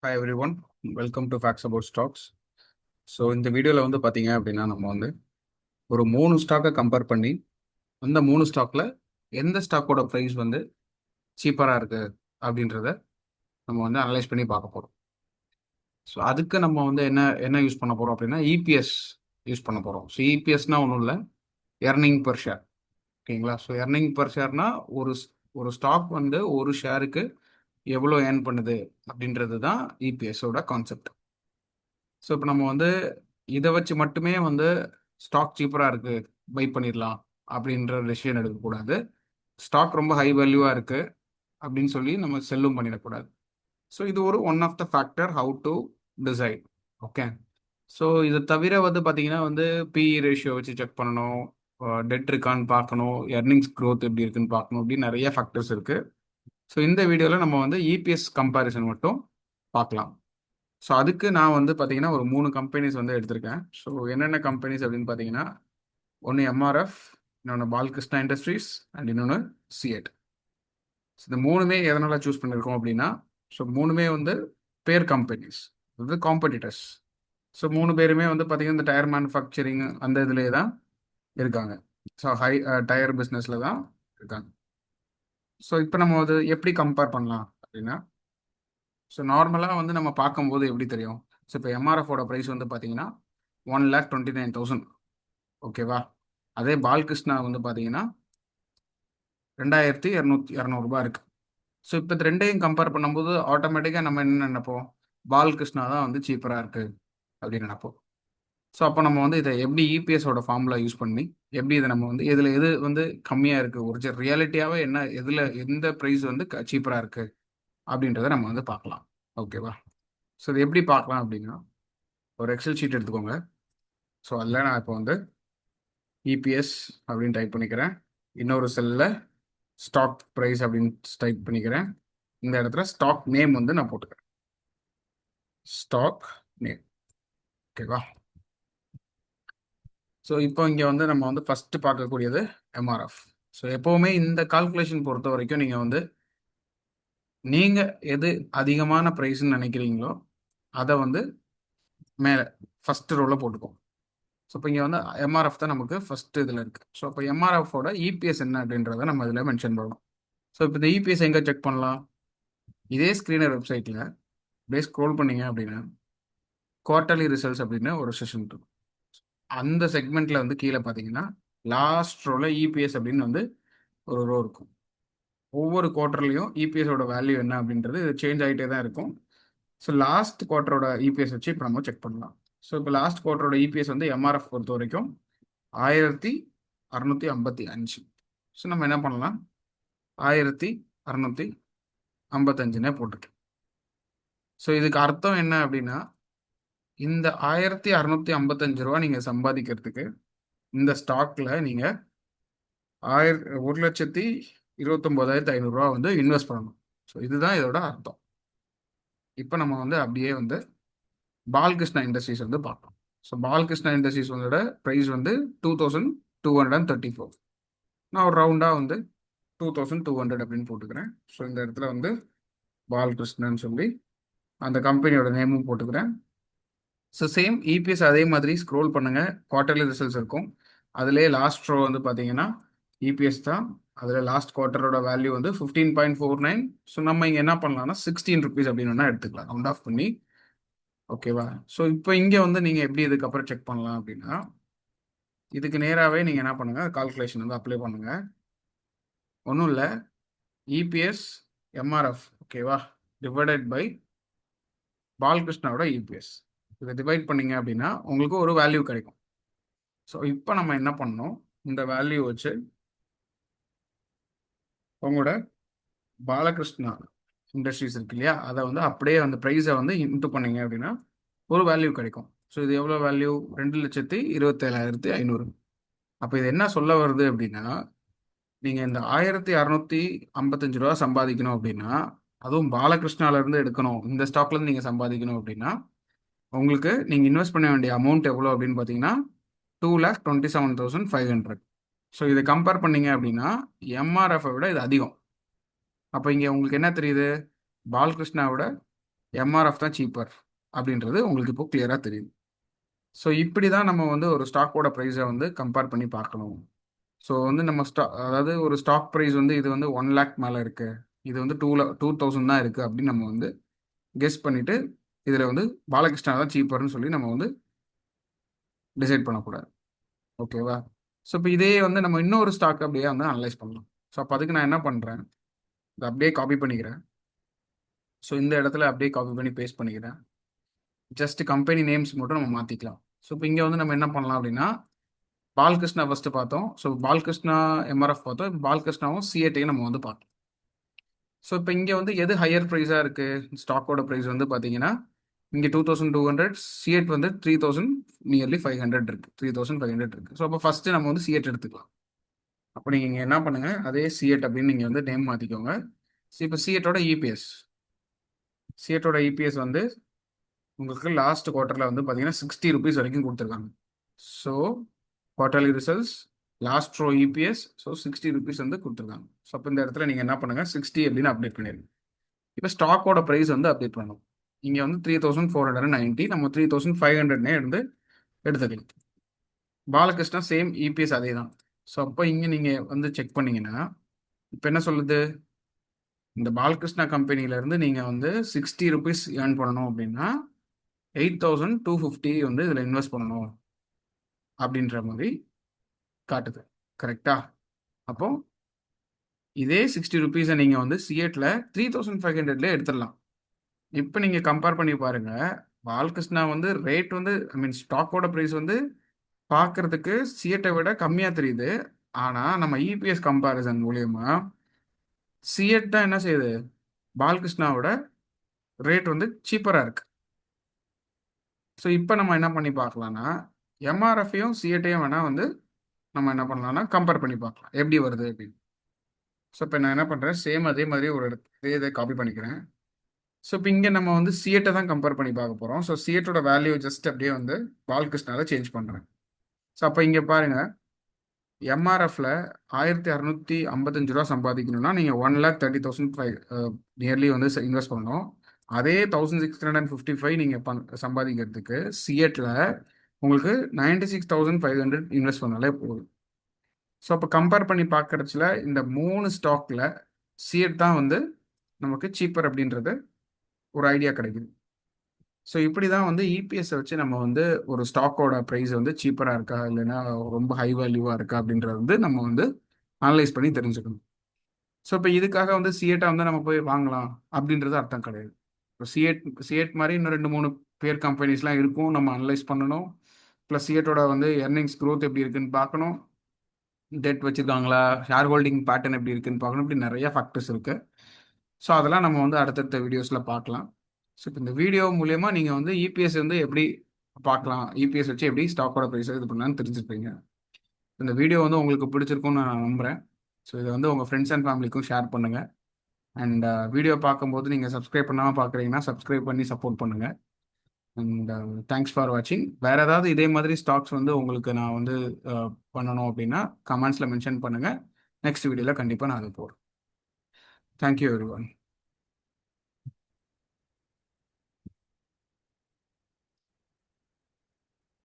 Hi every one, welcome to facts about stocks. So இந்த வீடியோவில் வந்து பார்த்தீங்க அப்படின்னா நம்ம வந்து ஒரு 3 ஸ்டாக்கை கம்பேர் பண்ணி அந்த 3 ஸ்டாக்கில் எந்த ஸ்டாக்கோட ப்ரைஸ் வந்து சீப்பராக இருக்குது அப்படின்றத நம்ம வந்து அனலைஸ் பண்ணி பார்க்க போகிறோம். ஸோ அதுக்கு நம்ம வந்து என்ன என்ன யூஸ் பண்ண போகிறோம் அப்படின்னா இபிஎஸ் யூஸ் பண்ண போகிறோம். ஸோ இபிஎஸ்னால் ஒன்றும் இல்லை, எர்னிங் பர் ஷேர். ஓகேங்களா? ஸோ எர்னிங் பர் ஷேர்னா ஒரு ஒரு ஸ்டாக் வந்து ஒரு ஷேருக்கு எவ்வளோ ஏர்ன் பண்ணுது அப்படின்றது தான் இபிஎஸோட கான்செப்ட். ஸோ இப்போ நம்ம வந்து இதை வச்சு மட்டுமே வந்து ஸ்டாக் சீப்பராக இருக்குது பை பண்ணிடலாம் அப்படின்ற டெசிஷன் எடுக்கக்கூடாது. ஸ்டாக் ரொம்ப ஹை வேல்யூவாக இருக்குது அப்படின்னு சொல்லி நம்ம செல்லும் பண்ணிடக்கூடாது. ஸோ இது ஒரு one of the factor how to decide. Okay. So இதை தவிர வந்து பார்த்தீங்கன்னா வந்து பிஇ ரேஷியோ வச்சு செக் பண்ணணும், டெட் இருக்கான்னு பார்க்கணும், எர்னிங்ஸ் க்ரோத் எப்படி இருக்குன்னு பார்க்கணும், இப்படி நிறைய ஃபேக்டர்ஸ் இருக்குது. ஸோ இந்த வீடியோவில் நம்ம வந்து இபிஎஸ் கம்பேரிசன் மட்டும் பார்க்கலாம். ஸோ அதுக்கு நான் வந்து பார்த்தீங்கன்னா ஒரு 3 கம்பெனிஸ் வந்து எடுத்திருக்கேன். ஸோ என்னென்ன கம்பெனிஸ் அப்படின்னு பார்த்தீங்கன்னா, ஒன்று எம்ஆர்எஃப், இன்னொன்று பால்கிருஷ்ணா இண்டஸ்ட்ரீஸ் அண்ட் இன்னொன்று சிஎட். இந்த மூணுமே எதனால் சூஸ் பண்ணியிருக்கோம் அப்படின்னா, ஸோ மூணுமே வந்து பேர் கம்பெனிஸ், அது காம்படிட்டர்ஸ். ஸோ 3 பேருமே வந்து பார்த்தீங்கன்னா இந்த டயர் மேனுஃபேக்சரிங் அந்த இதுலேயே தான் இருக்காங்க. ஸோ ஹை டயர் பிஸ்னஸில் தான் இருக்காங்க. ஸோ இப்போ நம்ம வந்து எப்படி கம்பேர் பண்ணலாம் அப்படின்னா, ஸோ நார்மலாக வந்து நம்ம பார்க்கும்போது எப்படி தெரியும்? ஸோ இப்போ எம்ஆர்எஃபோட ப்ரைஸ் வந்து பார்த்தீங்கன்னா 1,29,000. ஓகேவா? அதே பால்கிருஷ்ணா வந்து பார்த்தீங்கன்னா 2,200 இருக்கு. ஸோ இப்போ இந்த ரெண்டையும் கம்பேர் பண்ணும்போது ஆட்டோமேட்டிக்காக நம்ம என்ன நினைப்போம்? பால்கிருஷ்ணா தான் வந்து சீப்பராக இருக்கு அப்படின்னு நினைப்போம். ஸோ அப்போ நம்ம வந்து இதை எப்படி இபிஎஸோட ஃபார்முலா யூஸ் பண்ணி எப்படி இதை நம்ம வந்து இதில் எது வந்து கம்மியாக இருக்குது, ஒரு ரியாலிட்டியாகவே என்ன எதில் எந்த ப்ரைஸ் வந்து சீப்பராக இருக்குது அப்படின்றத நம்ம வந்து பார்க்கலாம். ஓகேவா? ஸோ இது எப்படி பார்க்கலாம் அப்படின்னா, ஒரு எக்ஸல் ஷீட் எடுத்துக்கோங்க. ஸோ அதில் நான் இப்போ வந்து இபிஎஸ் அப்படின்னு டைப் பண்ணிக்கிறேன். இன்னொரு செல்லில் ஸ்டாக் ப்ரைஸ் அப்படின்னு டைப் பண்ணிக்கிறேன். இந்த இடத்துல ஸ்டாக் நேம் வந்து நான் போட்டுக்கிறேன், ஸ்டாக் நேம். ஓகேவா? ஸோ இப்போ இங்கே வந்து நம்ம வந்து ஃபஸ்ட்டு பார்க்கக்கூடியது எம்ஆர்எஃப். ஸோ எப்போவுமே இந்த கால்குலேஷன் பொறுத்த வரைக்கும் நீங்கள் எது அதிகமான ப்ரைஸ்ன்னு நினைக்கிறீங்களோ அதை வந்து மேலே ஃபஸ்ட்டு ரோவில் போட்டுக்கோம். ஸோ இப்போ இங்கே வந்து எம்ஆர்எஃப் தான் நமக்கு ஃபஸ்ட்டு இதில் இருக்குது. ஸோ இப்போ எம்ஆர்எஃபோட இபிஎஸ் என்ன அப்படின்றத நம்ம இதில் மென்ஷன் பண்ணலாம். ஸோ இப்போ இந்த இபிஎஸ் எங்கே செக் பண்ணலாம்? இதே ஸ்க்ரீனர் வெப்சைட்டில் அப்படியே ஸ்க்ரோல் பண்ணீங்க அப்படின்னா குவார்ட்டர்லி ரிசல்ட்ஸ் அப்படின்னு ஒரு செஷன் இருக்கும். அந்த செக்மெண்ட்டில் வந்து கீழே பார்த்தீங்கன்னா லாஸ்ட் ரோவில் இபிஎஸ் அப்படின்னு வந்து ஒரு ரோ இருக்கும். ஒவ்வொரு குவார்ட்டர்லையும் இபிஎஸோட வேல்யூ என்ன அப்படின்றது சேஞ்ச் ஆகிட்டே தான் இருக்கும். ஸோ லாஸ்ட் குவார்ட்டரோட இபிஎஸ் வச்சு இப்போ நம்ம செக் பண்ணலாம். ஸோ இப்போ லாஸ்ட் குவார்ட்டரோட இபிஎஸ் வந்து எம்ஆர்எஃப் பொறுத்த வரைக்கும் 1,655. ஸோ நம்ம என்ன பண்ணலாம்? 1,655 போட்டுக்கலாம். ஸோ இதுக்கு அர்த்தம் என்ன அப்படின்னா, இந்த 1,655 நீங்கள் சம்பாதிக்கிறதுக்கு இந்த ஸ்டாக்ல நீங்கள் 1,29,500 வந்து இன்வெஸ்ட் பண்ணணும். ஸோ இதுதான் இதோட அர்த்தம். இப்போ நம்ம வந்து அப்படியே வந்து பால்கிருஷ்ணா இண்டஸ்ட்ரீஸ் வந்து பார்க்கலாம். ஸோ பால்கிருஷ்ணா இண்டஸ்ட்ரீஸ் வந்து ப்ரைஸ் வந்து 2,234. நான் ஒரு ரவுண்டாக வந்து 2,200 அப்படின்னு போட்டுக்கிறேன். ஸோ இந்த இடத்துல வந்து பால்கிருஷ்ணன்னு சொல்லி அந்த கம்பெனியோட நேமும் போட்டுக்கிறேன். ஸோ சேம் இபிஎஸ் அதே மாதிரி ஸ்க்ரோல் பண்ணுங்கள், குவார்ட்டர்லி ரிசல்ட்ஸ் இருக்கும். அதிலே லாஸ்ட் ரோ வந்து பார்த்தீங்கன்னா இபிஎஸ் தான். அதில் லாஸ்ட் குவார்ட்டரோட வேல்யூ வந்து 15.49. ஸோ நம்ம இங்கே என்ன பண்ணலாம்னா 16 ருபீஸ் அப்படின்னு வேணால் எடுத்துக்கலாம், ரவுண்ட் ஆஃப் பண்ணி. ஓகேவா? ஸோ இப்போ இங்கே வந்து நீங்கள் எப்படி இதுக்கப்புறம் செக் பண்ணலாம் அப்படின்னா, இதுக்கு நேராகவே நீங்கள் என்ன பண்ணுங்கள், கால்குலேஷன் வந்து அப்ளை பண்ணுங்கள். ஒன்றும் இல்லை, இபிஎஸ் எம்ஆர்எஃப் ஓகேவா டிவைடட் பை பால்கிருஷ்ணாவோட இபிஎஸ், இதை டிவைட் பண்ணீங்க அப்படின்னா உங்களுக்கு ஒரு வேல்யூ கிடைக்கும். ஸோ இப்போ நம்ம என்ன பண்ணணும், இந்த வேல்யூ வச்சு உங்களோட பாலகிருஷ்ணா இண்டஸ்ட்ரீஸ் இருக்கு இல்லையா, அதை வந்து அப்படியே அந்த ப்ரைஸை வந்து இன்ட்டு பண்ணீங்க அப்படின்னா ஒரு வேல்யூ கிடைக்கும். ஸோ இது எவ்வளோ வேல்யூ? 2,27,500. அப்போ இது என்ன சொல்ல வருது அப்படின்னா, நீங்கள் இந்த 1,655 ரூபா சம்பாதிக்கணும் அப்படின்னா, அதுவும் பாலகிருஷ்ணாவிலேருந்து எடுக்கணும், இந்த ஸ்டாக்லேருந்து நீங்கள் சம்பாதிக்கணும் அப்படின்னா உங்களுக்கு நீங்கள் இன்வெஸ்ட் பண்ண வேண்டிய அமௌண்ட் எவ்வளோ அப்படின்னு பார்த்தீங்கன்னா 2,27,500. ஸோ இதை கம்பேர் பண்ணீங்க அப்படின்னா எம்ஆர்எஃப்பை விட இது அதிகம். அப்போ இங்கே உங்களுக்கு என்ன தெரியுது? பாலகிருஷ்ணாவோட எம்ஆர்எஃப் தான் சீப்பர் அப்படின்றது உங்களுக்கு இப்போ கிளியராக தெரியுது. ஸோ இப்படி தான் நம்ம வந்து ஒரு ஸ்டாக்கோட ப்ரைஸை வந்து கம்பேர் பண்ணி பார்க்கணும். ஸோ வந்து நம்ம அதாவது ஒரு ஸ்டாக் ப்ரைஸ் வந்து இது வந்து 1 லேக் மேலே இருக்கு, இது வந்து 2,000 தான் இருக்குது அப்படின்னு நம்ம வந்து கெஸ் பண்ணிட்டு இதில் வந்து பாலகிருஷ்ணா தான் சீப்பர்னு சொல்லி நம்ம வந்து டிசைட் பண்ணக்கூடாது. ஓகேவா? ஸோ இப்போ இதே வந்து நம்ம இன்னொரு ஸ்டாக் அப்படியே வந்து அனலைஸ் பண்ணலாம். ஸோ அப்போ அதுக்கு நான் என்ன பண்ணுறேன், இதை அப்படியே காப்பி பண்ணிக்கிறேன். ஸோ இந்த இடத்துல அப்படியே காப்பி பண்ணி பேஸ்ட் பண்ணிக்கிறேன். ஜஸ்ட் கம்பெனி நேம்ஸ் மட்டும் நம்ம மாற்றிக்கலாம். ஸோ இப்போ இங்கே வந்து நம்ம என்ன பண்ணலாம் அப்படின்னா, பாலகிருஷ்ணா ஃபஸ்ட்டு பார்த்தோம். ஸோ பாலகிருஷ்ணா எம்ஆர்எஃப் பார்த்தோம். இப்போ பாலகிருஷ்ணாவும் சிஏட்டையும் நம்ம வந்து பார்த்தோம். ஸோ இப்போ இங்கே வந்து எது ஹையர் ப்ரைஸாக இருக்குது, ஸ்டாக்கோட ப்ரைஸ் வந்து பார்த்தீங்கன்னா இங்கே 2,200, சிஎட் வந்து 3,000, நியர்லி 500 இருக்குது, 3,500 இருக்குது. ஸோ அப்போ ஃபஸ்ட்டு நம்ம வந்து சிஎட் எடுத்துக்கலாம். அப்போ நீங்கள் இங்கே என்ன பண்ணுங்கள், அதே சிஎட் அப்படின்னு நீங்கள் வந்து நேம் மாற்றிக்கோங்க. ஸோ இப்போ சிஎட்டோட இபிஎஸ் வந்து உங்களுக்கு லாஸ்ட் குவார்ட்டரில் வந்து பார்த்தீங்கன்னா 60 ருபீஸ் வரைக்கும் கொடுத்துருக்காங்க. So quarterly results, last row EPS, so 60 ருபீஸ் வந்து கொடுத்துருக்காங்க. ஸோ அப்போ இந்த இடத்துல நீங்கள் என்ன பண்ணுங்கள், 60 அப்படின்னு அப்டேட் பண்ணிடுங்க. இப்போ ஸ்டாக்கோட ப்ரைஸ் வந்து அப்டேட் பண்ணணும். இங்கே வந்து 3,490, நம்ம 3,500 இருந்து எடுத்துக்கலாம். பாலகிருஷ்ணா சேம் இபிஎஸ் அதே தான். ஸோ அப்போ இங்கே நீங்கள் வந்து செக் பண்ணீங்கன்னா இப்போ என்ன சொல்லுது, இந்த பாலகிருஷ்ணா கம்பெனியிலேருந்து நீங்கள் வந்து 60 ருபீஸ் ஏர்ன் பண்ணணும் அப்படின்னா 8,250 வந்து இதில் இன்வெஸ்ட் பண்ணணும் அப்படின்ற மாதிரி காட்டுது. கரெக்டா? அப்போ இதே 60 ருபீஸை நீங்கள் வந்து சிஎட்டில் 3,500 எடுத்துடலாம். இப்போ நீங்கள் கம்பேர் பண்ணி பாருங்கள், பாலகிருஷ்ணா வந்து ரேட் வந்து ஐ மீன் ஸ்டாக்கோட ப்ரைஸ் வந்து பார்க்கறதுக்கு சிஎட்டை விட கம்மியாக தெரியுது. ஆனால் நம்ம இபிஎஸ் கம்பேரிசன் மூலியமா சிஎட் தான் என்ன செய்யுது, பாலகிருஷ்ணாவோட ரேட் வந்து சீப்பராக இருக்கு. ஸோ இப்போ நம்ம என்ன பண்ணி பார்க்கலாம்னா, எம்ஆர்எஃப்ஐயும் சிஎட்டையும் வேணால் வந்து நம்ம என்ன பண்ணலாம்னா கம்பேர் பண்ணி பார்க்கலாம் எப்படி வருது அப்படின்னு. ஸோ இப்போ நான் என்ன பண்ணுறேன், சேம் அதே மாதிரி ஒரு இதை காப்பி பண்ணிக்கிறேன். ஸோ இப்போ இங்கே நம்ம வந்து சிஎட்டை தான் கம்பேர் பண்ணி பார்க்க போகிறோம். ஸோ சிஎட்டோட வேல்யூ ஜஸ்ட் அப்படியே வந்து பாலகிருஷ்ணாவை சேஞ்ச் பண்ணுறேன். ஸோ அப்போ இங்கே பாருங்கள், எம்ஆர்எஃப்ல 1,655 ரூபா சம்பாதிக்கணும்னா நீங்கள் 1,30,000 நியர்லி வந்து இன்வெஸ்ட் பண்ணணும். அதே 1,655 நீங்கள் சம்பாதிக்கிறதுக்கு சிஎட்ல உங்களுக்கு 96,500 இன்வெஸ்ட் பண்ணாலே போதும். ஸோ அப்போ கம்பேர் பண்ணி பார்க்கறதுல இந்த 3 ஸ்டாக்ல சிஎட் தான் வந்து நமக்கு சீப்பர் அப்படின்றது ஒரு ஐடியா கிடைக்குது. ஸோ இப்படி தான் வந்து இபிஎஸ்ஸை வச்சு நம்ம வந்து ஒரு ஸ்டாக்கோட ப்ரைஸ் வந்து சீப்பராக இருக்கா இல்லைன்னா ரொம்ப ஹை வேல்யூவாக இருக்கா அப்படின்றத வந்து நம்ம வந்து அனலைஸ் பண்ணி தெரிஞ்சுக்கணும். ஸோ இப்போ இதுக்காக வந்து சிஎட்டை வந்து நம்ம போய் வாங்கலாம் அப்படின்றது அர்த்தம் கிடையாது. இப்போ சிஎட் மாதிரி இன்னும் 2-3 பேர் கம்பெனிஸ்லாம் இருக்கும், நம்ம அனலைஸ் பண்ணணும். ப்ளஸ் சிஎட்டோட வந்து எர்னிங்ஸ் க்ரோத் எப்படி இருக்குன்னு பார்க்கணும், டெட் வச்சுருக்காங்களா, ஷேர் ஹோல்டிங் பேட்டர்ன் எப்படி இருக்குன்னு பார்க்கணும். இப்படி நிறைய ஃபேக்டர்ஸ் இருக்குது. ஸோ அதெல்லாம் நம்ம வந்து அடுத்தடுத்த வீடியோஸில் பார்க்கலாம். ஸோ இப்போ இந்த வீடியோ மூலயமா நீங்கள் வந்து இபிஎஸ் வந்து எப்படி பார்க்கலாம், இபிஎஸ் வச்சு எப்படி ஸ்டாக்கோட ப்ரைஸை இது பண்ணலான்னு தெரிஞ்சுருப்பீங்க. இந்த வீடியோ வந்து உங்களுக்கு பிடிச்சிருக்கும்னு நான் நம்புகிறேன். ஸோ இதை வந்து உங்கள் ஃப்ரெண்ட்ஸ் அண்ட் ஃபேமிலிக்கும் ஷேர் பண்ணுங்கள். அண்ட் வீடியோ பார்க்கும்போது நீங்கள் சப்ஸ்கிரைப் பண்ணாமல் பார்க்குறீங்கன்னா சப்ஸ்கிரைப் பண்ணி சப்போர்ட் பண்ணுங்கள். அண்ட் தேங்க்ஸ் ஃபார் வாட்சிங். வேறு ஏதாவது இதே மாதிரி ஸ்டாக்ஸ் வந்து உங்களுக்கு நான் வந்து பண்ணணும் அப்படின்னா கமெண்ட்ஸில் மென்ஷன் பண்ணுங்கள். நெக்ஸ்ட் வீடியோவில் கண்டிப்பாக நான் அது போடுறேன். Thank you every one.